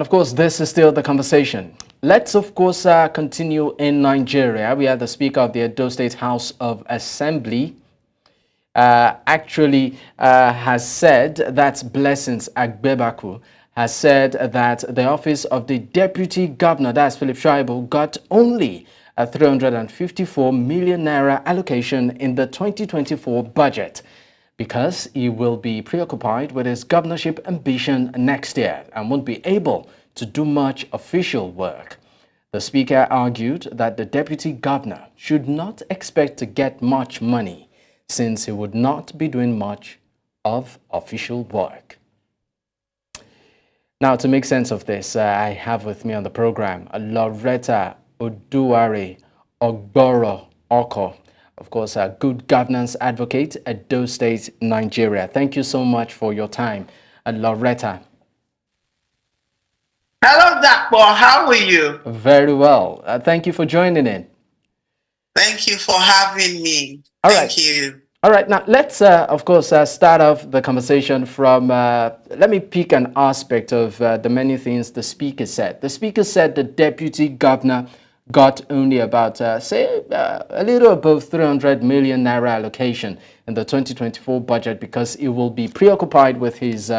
And of course, this is still the conversation. Let's, of course, continue in Nigeria. We have the Speaker of the Edo State House of Assembly has said that Blessings Agbebaku has said that the office of the Deputy Governor, that's Philip Shaibu, got only a 354 million naira allocation in the 2024 budget, because he will be preoccupied with his governorship ambition next year and won't be able to do much official work. The Speaker argued that the Deputy Governor should not expect to get much money, since he would not be doing much of official work. Now, to make sense of this, I have with me on the program Loretta Oduware Ogboro Oko, of course, a good governance advocate at Edo State, Nigeria. Thank you so much for your time, Loretta. Hello, Dakpo. How are you? Very well. Thank you for joining in. Thank you for having me. All Thank right. you. All right. Now, let's, of course, start off the conversation from, let me pick an aspect of the many things the Speaker said. The Speaker said the Deputy Governor got only about, a little above 300 million naira allocation in the 2024 budget because he will be preoccupied with his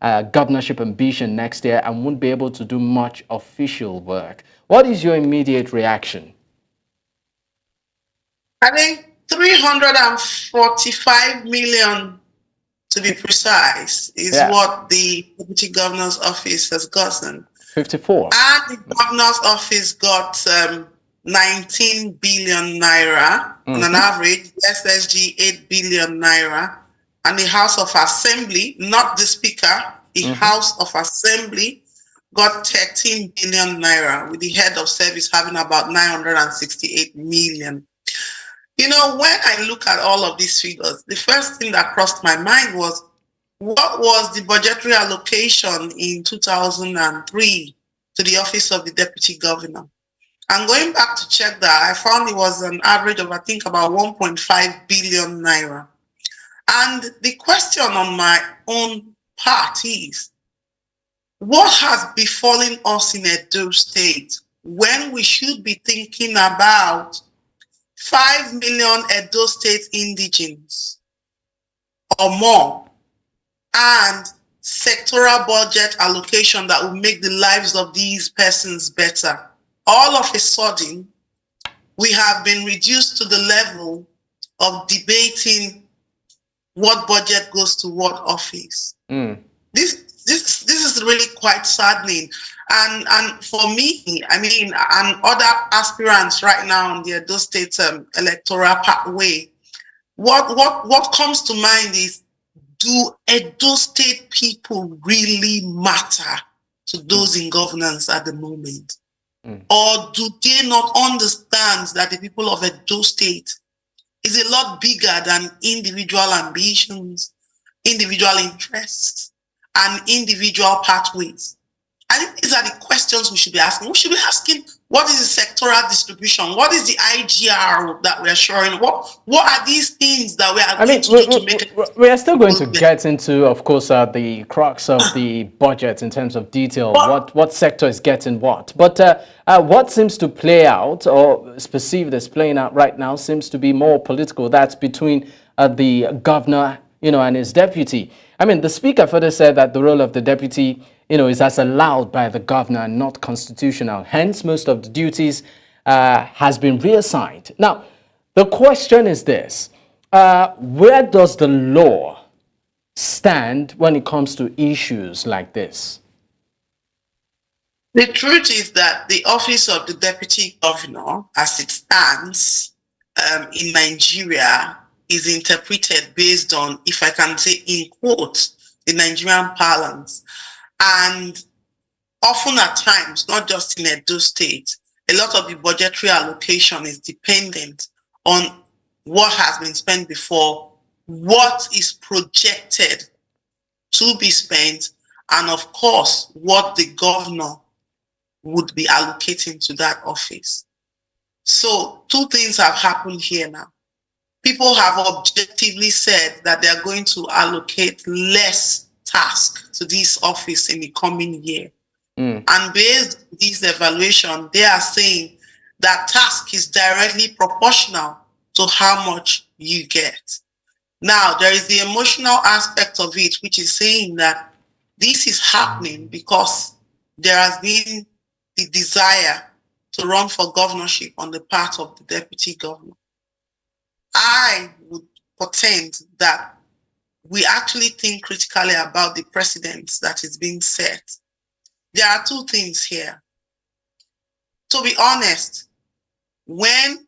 governorship ambition next year and won't be able to do much official work. What is your immediate reaction? I think 345 million, to be precise, is what the Deputy Governor's Office has gotten. 54. And the Governor's Office got 19 billion naira on an average, SSG 8 billion naira, and the House of Assembly, not the Speaker, the House of Assembly got 13 billion naira, with the head of service having about 968 million. You know, when I look at all of these figures, the first thing that crossed my mind was, what was the budgetary allocation in 2003 to the office of the Deputy Governor? And going back to check that, I found it was an average of, I think, about 1.5 billion naira. And the question on my own part is, what has befallen us in Edo State when we should be thinking about 5 million Edo State indigenes or more, and sectoral budget allocation that will make the lives of these persons better? All of a sudden, we have been reduced to the level of debating what budget goes to what office. This is really quite saddening. And for me, I mean, and other aspirants right now on the Edo State electoral pathway, what comes to mind is, do Edo State people really matter to those in governance at the moment? Or do they not understand that the people of Edo State is a lot bigger than individual ambitions, individual interests, and individual pathways? I think these are the questions we should be asking. We should be asking, what is the sectoral distribution? What is the IGR that we are showing? What are these things that we are going to do to make it? We are still going to get into, of course, the crux of the budget in terms of detail, what sector is getting what. But what seems to play out, or is perceived as playing out right now, seems to be more political. That's between the governor, and his deputy. I mean, the Speaker further said that the role of the deputy, is as allowed by the governor and not constitutional. Hence, most of the duties has been reassigned. Now, the question is this: where does the law stand when it comes to issues like this? The truth is that the office of the Deputy Governor, as it stands in Nigeria, is interpreted based on, if I can say in quotes, the Nigerian parlance. And often at times, not just in Edo State, a lot of the budgetary allocation is dependent on what has been spent before, what is projected to be spent, and of course, what the governor would be allocating to that office. So two things have happened here now. People have objectively said that they are going to allocate less task to this office in the coming year. And based on this evaluation, they are saying that task is directly proportional to how much you get. Now, there is the emotional aspect of it, which is saying that this is happening because there has been the desire to run for governorship on the part of the deputy governor. I would pretend that we actually think critically about the precedents that is being set. There are two things here. To be honest, when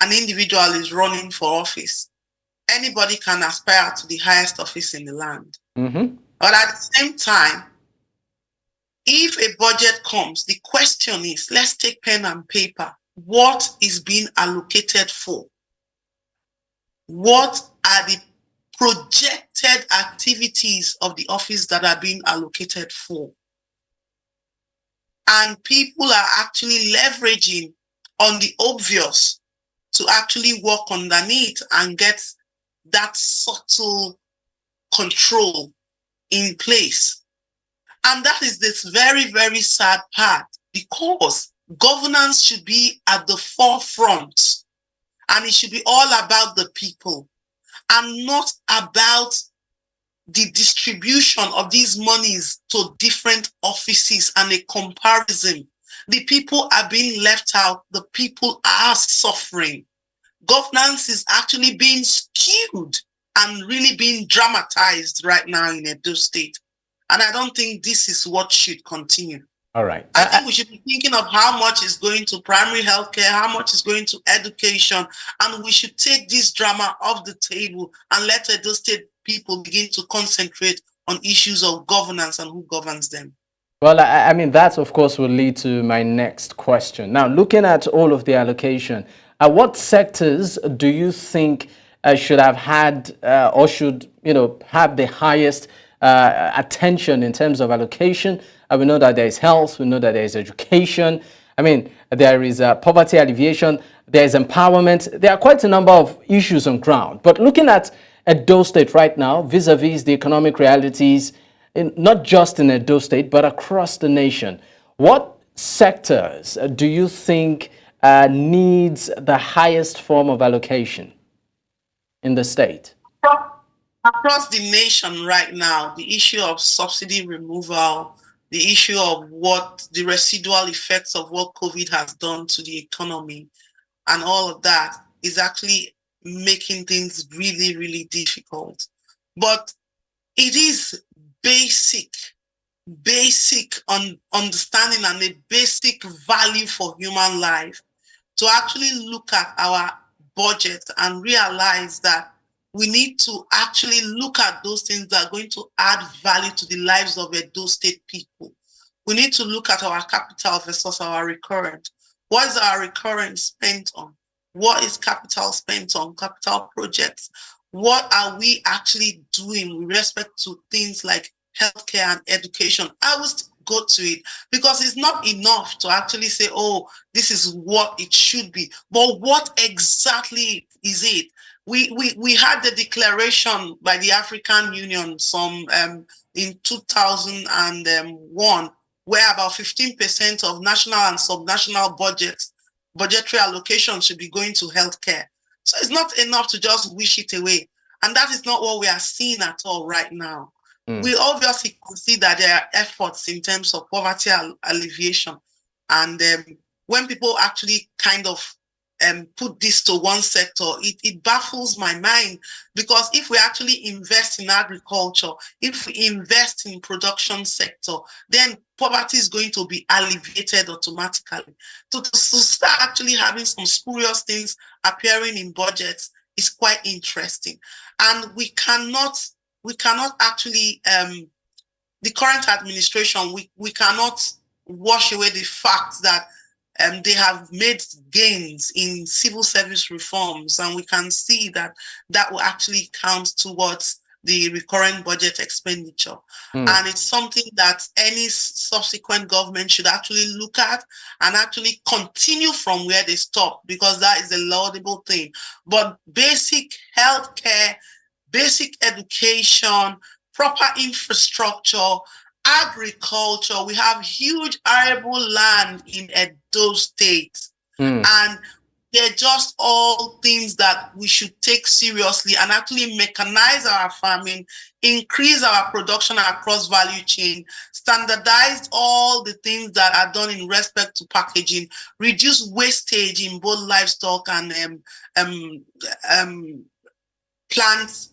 an individual is running for office, anybody can aspire to the highest office in the land. But at the same time, if a budget comes, the question is, let's take pen and paper. What is being allocated for? What are the projected activities of the office that are being allocated for? And people are actually leveraging on the obvious to actually work underneath and get that subtle control in place. And that is this very, very sad part, because governance should be at the forefront, and it should be all about the people and not about the distribution of these monies to different offices and a comparison. The people are being left out. The people are suffering. Governance is actually being skewed and really being dramatized right now in Edo State. And I don't think this is what should continue. All right. I think we should be thinking of how much is going to primary healthcare, how much is going to education, and we should take this drama off the table and let Edo State people begin to concentrate on issues of governance and who governs them. Well, I mean, that, of course, will lead to my next question. Now, looking at all of the allocation, what sectors do you think should have had or should, have the highest attention in terms of allocation? We know that there is health, we know that there is education. I mean, there is poverty alleviation, there is empowerment. There are quite a number of issues on ground. But looking at Edo State right now, vis-a-vis the economic realities, not just in Edo State, but across the nation, what sectors do you think needs the highest form of allocation in the state? Across the nation right now, the issue of subsidy removal, the issue of what the residual effects of what COVID has done to the economy and all of that is actually making things really, really difficult. But it is basic understanding and a basic value for human life to actually look at our budget and realize that we need to actually look at those things that are going to add value to the lives of Edo State people. We need to look at our capital versus our recurrent. What is our recurrent spent on? What is capital spent on? Capital projects. What are we actually doing with respect to things like healthcare and education? I will go to it because it's not enough to actually say, oh, this is what it should be. But what exactly is it? We had the declaration by the African Union in 2001, where about 15% of national and subnational budgetary allocation should be going to healthcare. So it's not enough to just wish it away. And that is not what we are seeing at all right now. We obviously can see that there are efforts in terms of poverty alleviation. And when people actually kind of put this to one sector, it baffles my mind, because if we actually invest in agriculture, if we invest in production sector, then poverty is going to be alleviated automatically. To start actually having some spurious things appearing in budgets is quite interesting. And we cannot actually, the current administration, we cannot wash away the fact that they have made gains in civil service reforms, and we can see that will actually count towards the recurrent budget expenditure. And it's something that any subsequent government should actually look at and actually continue from where they stop, because that is a laudable thing. But basic healthcare, basic education, proper infrastructure, agriculture. We have huge arable land in Edo State, Mm. and they're just all things that we should take seriously and actually mechanize our farming, increase our production across value chain, standardize all the things that are done in respect to packaging, reduce wastage in both livestock and plant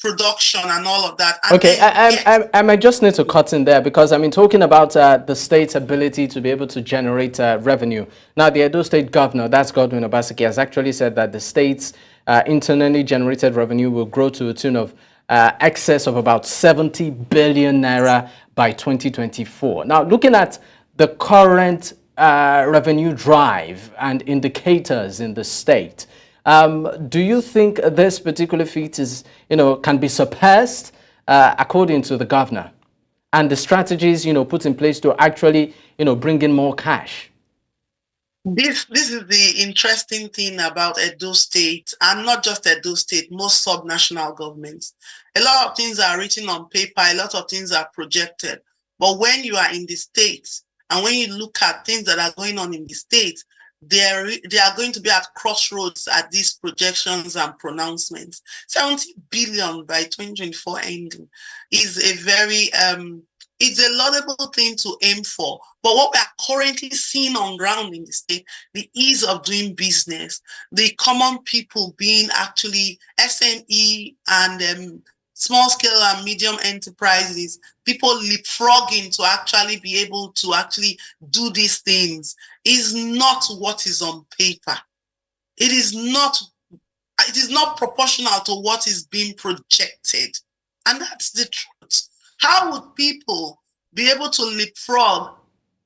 production and all of that. And Okay, then yes, I might just need to cut in there because I mean, talking about the state's ability to be able to generate revenue. Now, the Edo State governor, that's Godwin Obaseki, has actually said that the state's internally generated revenue will grow to a tune of excess of about 70 billion naira by 2024. Now, looking at the current revenue drive and indicators in the state, do you think this particular feat is, can be surpassed according to the governor and the strategies, put in place to actually, bring in more cash? this is the interesting thing about Edo State, and not just Edo State, most subnational governments. A lot of things are written on paper, a lot of things are projected. But when you are in the states and when you look at things that are going on in the states, they are going to be at crossroads at these projections and pronouncements. 70 billion by 2024 ending is a very it's a laudable thing to aim for. But what we are currently seeing on ground in the state, the ease of doing business, the common people being actually SME and small scale and medium enterprises, people leapfrogging to actually be able to actually do these things, is not what is on paper. It is not proportional to what is being projected. And that's the truth. How would people be able to leapfrog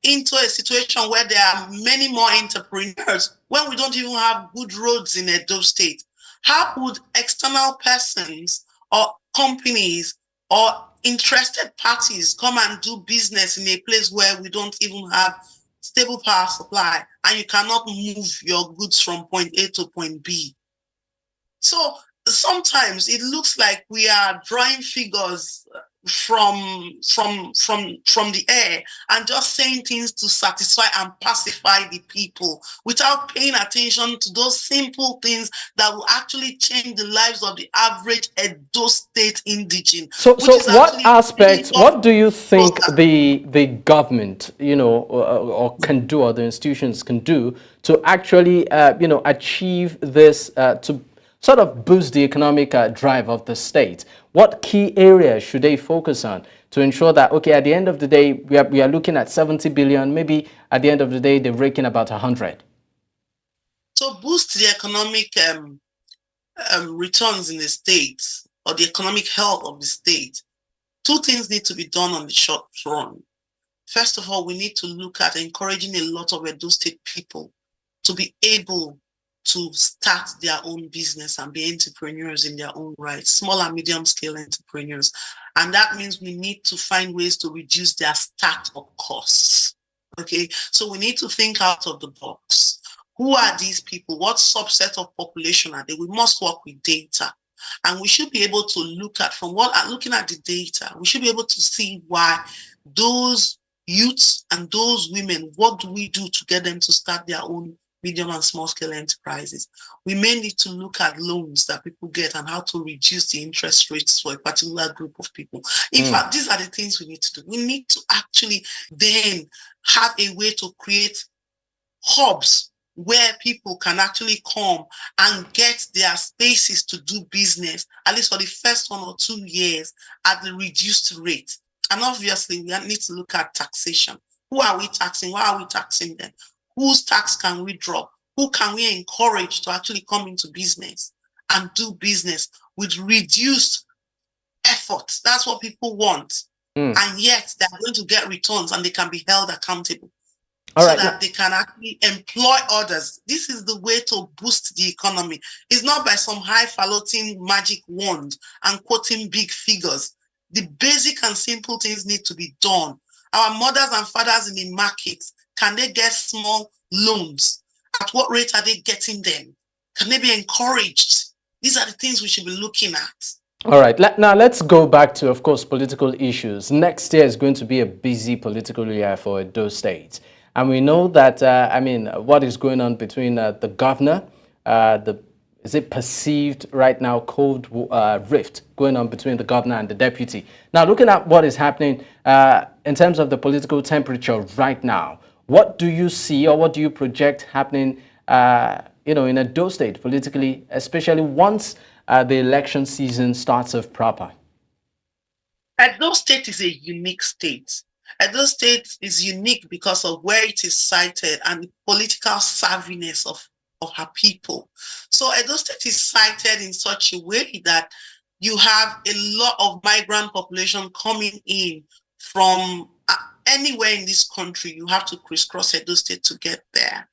into a situation where there are many more entrepreneurs when we don't even have good roads in Edo State? How would external persons or companies or interested parties come and do business in a place where we don't even have stable power supply and you cannot move your goods from point A to point B? So sometimes it looks like we are drawing figures from the air and just saying things to satisfy and pacify the people without paying attention to those simple things that will actually change the lives of the average Edo State indigene. So, what aspects, Really what do you think the government, or can do, or the institutions can do to actually, achieve this, to sort of boost the economic drive of the state? What key areas should they focus on to ensure that, okay, at the end of the day, we are looking at 70 billion, maybe at the end of the day, they're raking about 100? To boost the economic returns in the state, or the economic health of the state, two things need to be done on the short run. First of all, we need to look at encouraging a lot of Edo State people to be able to start their own business and be entrepreneurs in their own right, small and medium scale entrepreneurs. And that means we need to find ways to reduce their startup costs. Okay, so we need to think out of the box. Who are these people? What subset of population are they? We must work with data. And we should be able to look at, looking at the data, we should be able to see why those youths and those women, what do we do to get them to start their own medium and small scale enterprises? We may need to look at loans that people get and how to reduce the interest rates for a particular group of people. In fact, these are the things we need to do. We need to actually then have a way to create hubs where people can actually come and get their spaces to do business, at least for the first 1 or 2 years, at the reduced rate. And obviously, we need to look at taxation. Who are we taxing? Why are we taxing them? Whose tax can we drop? Who can we encourage to actually come into business and do business with reduced effort? That's what people want. And yet they're going to get returns and they can be held accountable. All so right. that they can actually employ others. This is the way to boost the economy. It's not by some highfalutin magic wand and quoting big figures. The basic and simple things need to be done. Our mothers and fathers in the markets, can they get small loans? At what rate are they getting them? Can they be encouraged? These are the things we should be looking at. All right, now let's go back to, of course, political issues. Next year is going to be a busy political year for Edo State. And we know that, I mean, what is going on between the governor, is it perceived right now cold rift going on between the governor and the deputy. Now, looking at what is happening in terms of the political temperature right now, what do you see or what do you project happening in Edo State politically, especially once the election season starts off proper? Edo State is a unique state. Edo State is unique because of where it is sited and the political savviness of her people. So Edo State is sited in such a way that you have a lot of migrant population coming in from anywhere in this country. You have to crisscross Edo State to get there.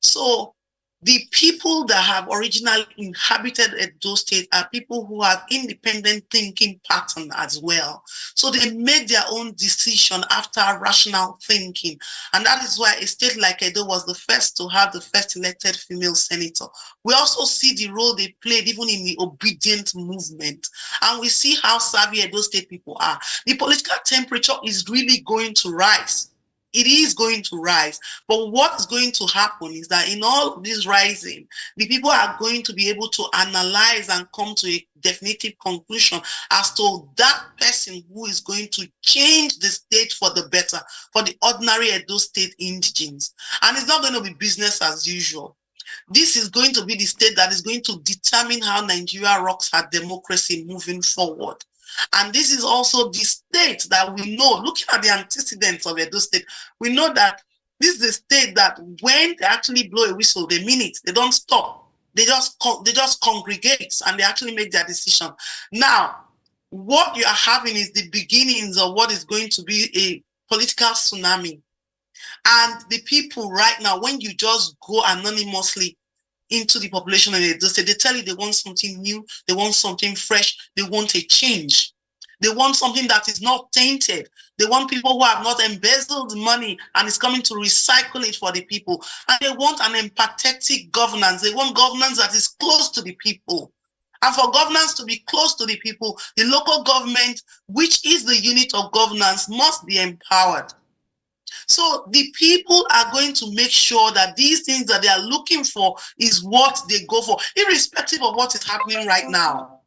So the people that have originally inhabited Edo State are people who have independent thinking pattern as well. So they made their own decision after rational thinking. And that is why a state like Edo was the first to have the first elected female senator. We also see the role they played even in the obedient movement. And we see how savvy Edo State people are. The political temperature is really going to rise. It is going to rise. But what is going to happen is that in all of this rising, the people are going to be able to analyze and come to a definitive conclusion as to that person who is going to change the state for the better, for the ordinary Edo State indigenes. And it's not going to be business as usual. This is going to be the state that is going to determine how Nigeria rocks her democracy moving forward. And this is also the state that we know, looking at the antecedents of Edo State, we know that this is the state that when they actually blow a whistle, they mean it. They don't stop. They just congregate and they actually make their decision. Now, what you are having is the beginnings of what is going to be a political tsunami. And the people right now, when you just go anonymously into the population and they tell you they want something new, they want something fresh, they want a change. They want something that is not tainted. They want people who have not embezzled money and is coming to recycle it for the people. And they want an empathetic governance. They want governance that is close to the people. And for governance to be close to the people, the local government, which is the unit of governance, must be empowered. So the people are going to make sure that these things that they are looking for is what they go for, irrespective of what is happening right now.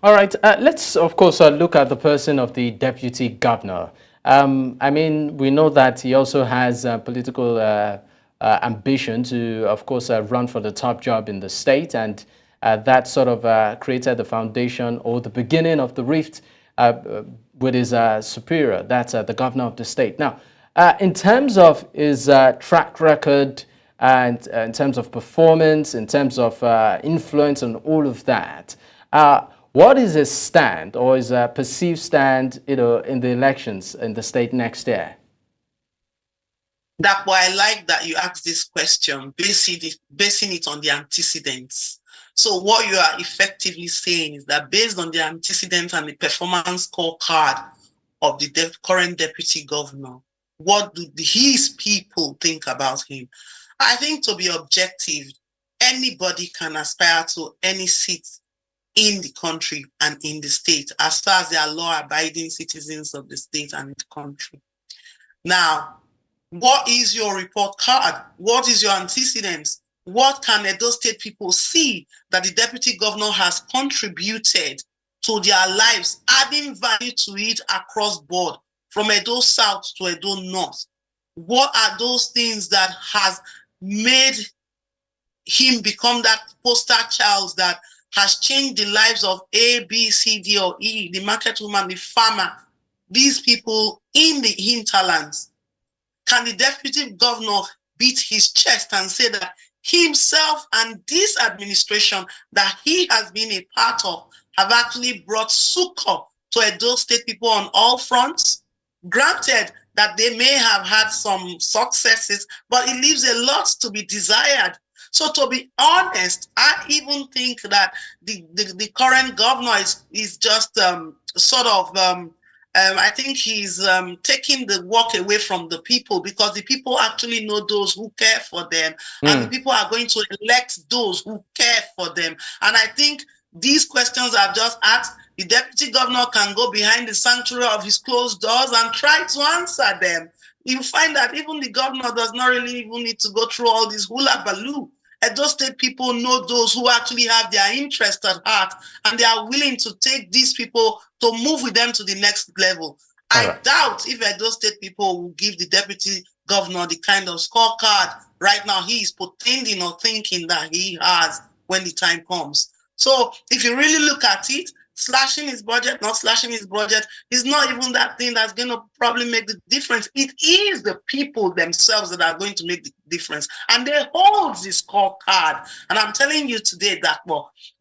All right, let's, of course, look at the person of the deputy governor. I mean, we know that he also has political ambition to, of course, run for the top job in the state, and that sort of created the foundation or the beginning of the rift with his superior, that's the governor of the state. Now, in terms of his track record and in terms of performance, in terms of influence and all of that, what is his stand or his perceived stand, in the elections in the state next year? That's why I like that you asked this question, basing it on the antecedents. So what you are effectively saying is that based on the antecedents and the performance scorecard of the current deputy governor, what do his people think about him? I think, to be objective, anybody can aspire to any seat in the country and in the state, as far as they are law-abiding citizens of the state and the country. Now, what is your report card? What is your antecedents? What can Edo State people see that the deputy governor has contributed to their lives, adding value to it across board, from Edo South to Edo North? What are those things that has made him become that poster child that has changed the lives of A, B, C, D, or E, the market woman, the farmer, these people in the hinterlands? Can the deputy governor beat his chest and say that himself and this administration that he has been a part of have actually brought succor to Edo State people on all fronts? Granted that they may have had some successes, but it leaves a lot to be desired. So, to be honest, I even think that the current governor is just I think he's taking the work away from the people, because the people actually know those who care for them, and the people are going to elect those who care for them. And I think these questions I've just asked, the deputy governor can go behind the sanctuary of his closed doors and try to answer them. You find that even the governor does not really even need to go through all this hula baloo. Edo State people know those who actually have their interest at heart, and they are willing to take these people to move with them to the next level. I doubt if Edo State people will give the deputy governor the kind of scorecard right now he is pretending or thinking that he has when the time comes. So if you really look at it, slashing his budget, not slashing his budget, is not even that thing that's going to probably make the difference. It is the people themselves that are going to make the difference. And they hold this scorecard. And I'm telling you today that,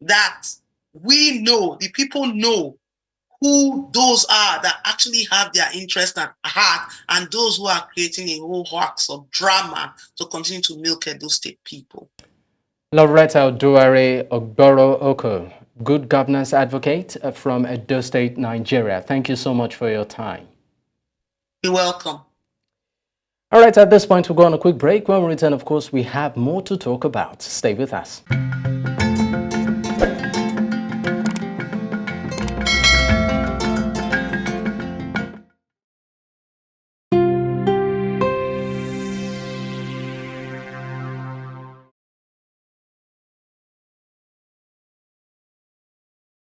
that we know, the people know who those are that actually have their interest at heart, and those who are creating a whole hoax of drama to continue to milk Edo State people. Loretta Oduare Ogboro Oko, good governance advocate from Edo State, Nigeria. Thank you so much for your time. You're welcome. All right, at this point, we'll go on a quick break. When we return, of course, we have more to talk about. Stay with us.